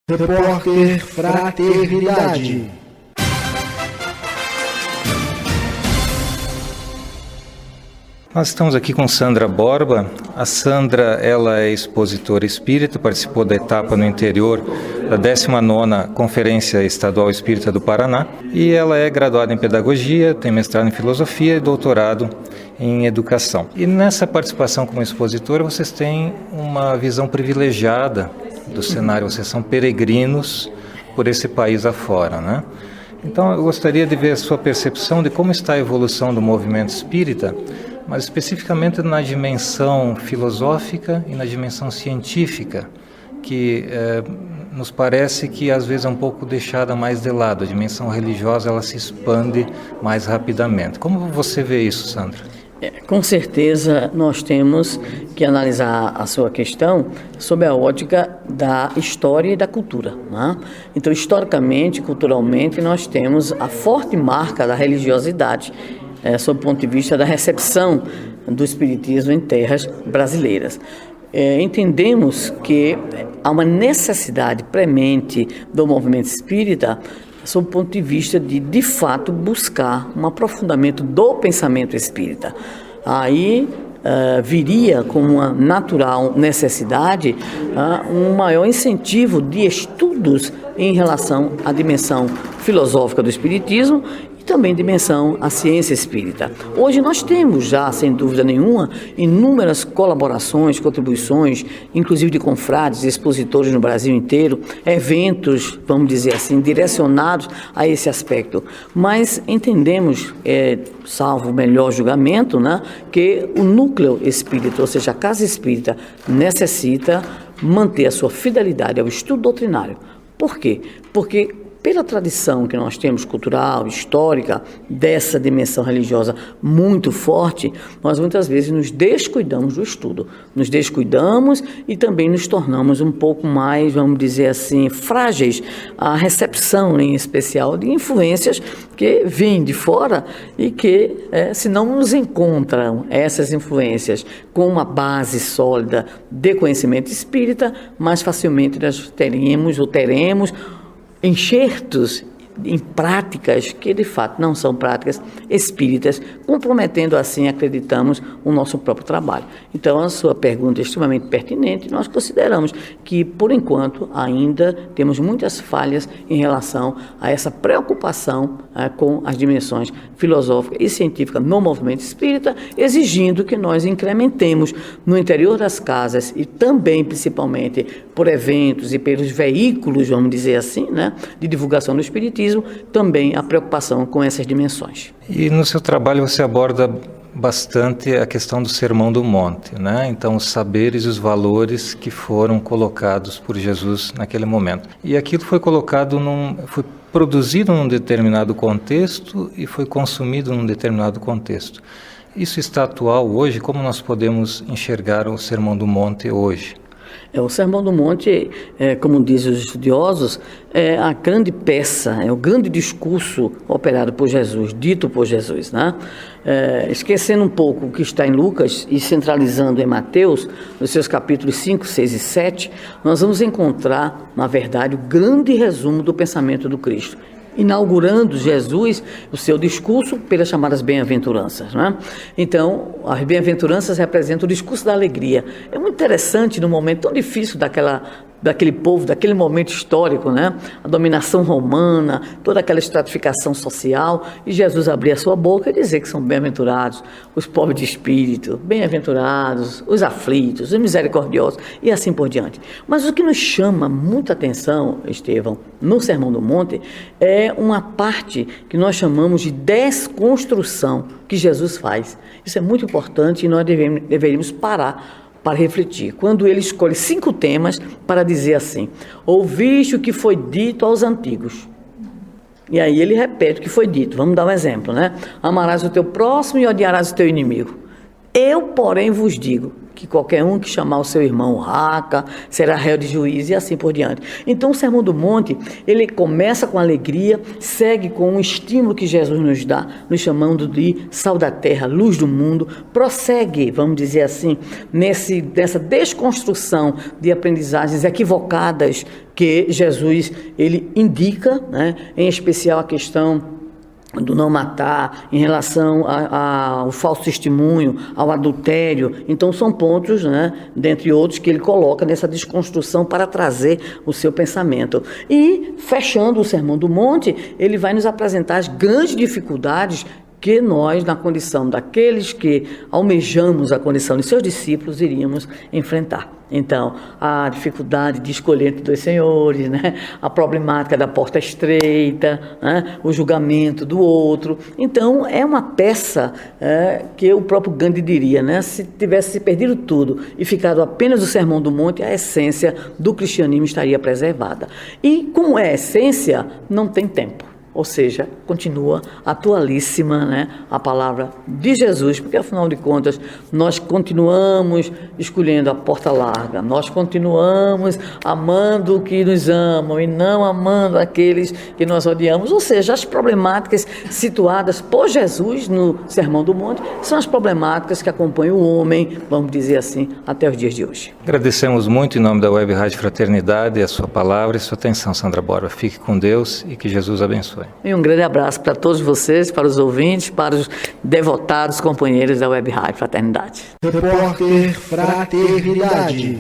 Repórter Fraternidade. Nós estamos aqui com Sandra Borba. A Sandra, ela é expositora espírita, participou da etapa no interior da 19ª Conferência Estadual Espírita do Paraná, e ela é graduada em Pedagogia, tem mestrado em Filosofia e doutorado em Educação. E nessa participação como expositora, vocês têm uma visão privilegiada do cenário, vocês são peregrinos por esse país afora, né? Então eu gostaria de ver a sua percepção de como está a evolução do movimento espírita, mas especificamente na dimensão filosófica e na dimensão científica, que nos parece que às vezes é um pouco deixada mais de lado. A dimensão religiosa, ela se expande mais rapidamente. Como você vê isso, Sandra? Com certeza nós temos que analisar a sua questão sob a ótica da história e da cultura, né? Então, historicamente, culturalmente, nós temos a forte marca da religiosidade, sob o ponto de vista da recepção do espiritismo em terras brasileiras. Entendemos que há uma necessidade premente do movimento espírita sob o ponto de vista de fato, buscar um aprofundamento do pensamento espírita. Aí viria como uma natural necessidade um maior incentivo de estudos em relação à dimensão filosófica do espiritismo e também dimensão à ciência espírita. Hoje nós temos já, sem dúvida nenhuma, inúmeras colaborações, contribuições, inclusive de confrades e expositores no Brasil inteiro, eventos, vamos dizer assim, direcionados a esse aspecto. Mas entendemos, salvo o melhor julgamento, né, que o núcleo espírita, ou seja, a casa espírita, necessita manter a sua fidelidade ao estudo doutrinário. Por quê? Porque pela tradição que nós temos cultural, histórica, dessa dimensão religiosa muito forte, nós muitas vezes nos descuidamos do estudo, nos descuidamos e também nos tornamos um pouco mais, vamos dizer assim, frágeis à recepção, em especial, de influências que vêm de fora e que, se não nos encontram essas influências com uma base sólida de conhecimento espírita, mais facilmente nós teremos enxertos em práticas que de fato não são práticas espíritas, comprometendo assim, acreditamos, o nosso próprio trabalho. Então a sua pergunta é extremamente pertinente. Nós consideramos que por enquanto ainda temos muitas falhas em relação a essa preocupação com as dimensões filosóficas e científicas no movimento espírita, exigindo que nós incrementemos no interior das casas e também principalmente por eventos e pelos veículos, vamos dizer assim, né, de divulgação do espiritismo, também a preocupação com essas dimensões. E no seu trabalho você aborda bastante a questão do Sermão do Monte, né? Então, os saberes e os valores que foram colocados por Jesus naquele momento. E aquilo foi foi produzido num determinado contexto e foi consumido num determinado contexto. Isso está atual hoje? Como nós podemos enxergar o Sermão do Monte hoje? O Sermão do Monte, como dizem os estudiosos, é a grande peça, é o grande discurso operado por Jesus, dito por Jesus, né? Esquecendo um pouco o que está em Lucas e centralizando em Mateus, nos seus capítulos 5, 6 e 7, nós vamos encontrar, na verdade, o grande resumo do pensamento do Cristo, inaugurando Jesus o seu discurso pelas chamadas bem-aventuranças, né? Então, as bem-aventuranças representam o discurso da alegria. É muito interessante no momento tão difícil daquele povo, daquele momento histórico, né? A dominação romana, toda aquela estratificação social, e Jesus abrir a sua boca e dizer que são bem-aventurados os pobres de espírito, bem-aventurados os aflitos, os misericordiosos, e assim por diante. Mas o que nos chama muita atenção, Estevão, no Sermão do Monte, é uma parte que nós chamamos de desconstrução que Jesus faz. Isso é muito importante e nós deveríamos parar para refletir, quando ele escolhe 5 temas para dizer assim: ouviste o que foi dito aos antigos. E aí ele repete o que foi dito. Vamos dar um exemplo, né? Amarás o teu próximo e odiarás o teu inimigo. Eu, porém, vos digo que qualquer um que chamar o seu irmão raca será réu de juízo e assim por diante. Então o Sermão do Monte, ele começa com alegria, segue com um estímulo que Jesus nos dá, nos chamando de sal da terra, luz do mundo, prossegue, vamos dizer assim, nessa desconstrução de aprendizagens equivocadas que Jesus ele indica, né? Em especial a questão do não matar, em relação ao falso testemunho, ao adultério. Então são pontos, né, dentre outros, que ele coloca nessa desconstrução para trazer o seu pensamento. E, fechando o Sermão do Monte, ele vai nos apresentar as grandes dificuldades que nós, na condição daqueles que almejamos a condição de seus discípulos, iríamos enfrentar. Então, a dificuldade de escolher entre dois senhores, né? A problemática da porta estreita, né? O julgamento do outro. Então, é uma peça que o próprio Gandhi diria, né? Se tivesse perdido tudo e ficado apenas o Sermão do Monte, a essência do cristianismo estaria preservada. E, como é a essência, não tem tempo. Ou seja, continua atualíssima, né, a palavra de Jesus, porque afinal de contas nós continuamos escolhendo a porta larga, nós continuamos amando o que nos amam e não amando aqueles que nós odiamos. Ou seja, as problemáticas situadas por Jesus no Sermão do Monte são as problemáticas que acompanham o homem, vamos dizer assim, até os dias de hoje. Agradecemos muito em nome da Web Rádio Fraternidade a sua palavra e sua atenção, Sandra Borba. Fique com Deus e que Jesus abençoe. E um grande abraço para todos vocês, para os ouvintes, para os devotados companheiros da Web Rádio Fraternidade. Repórter Fraternidade.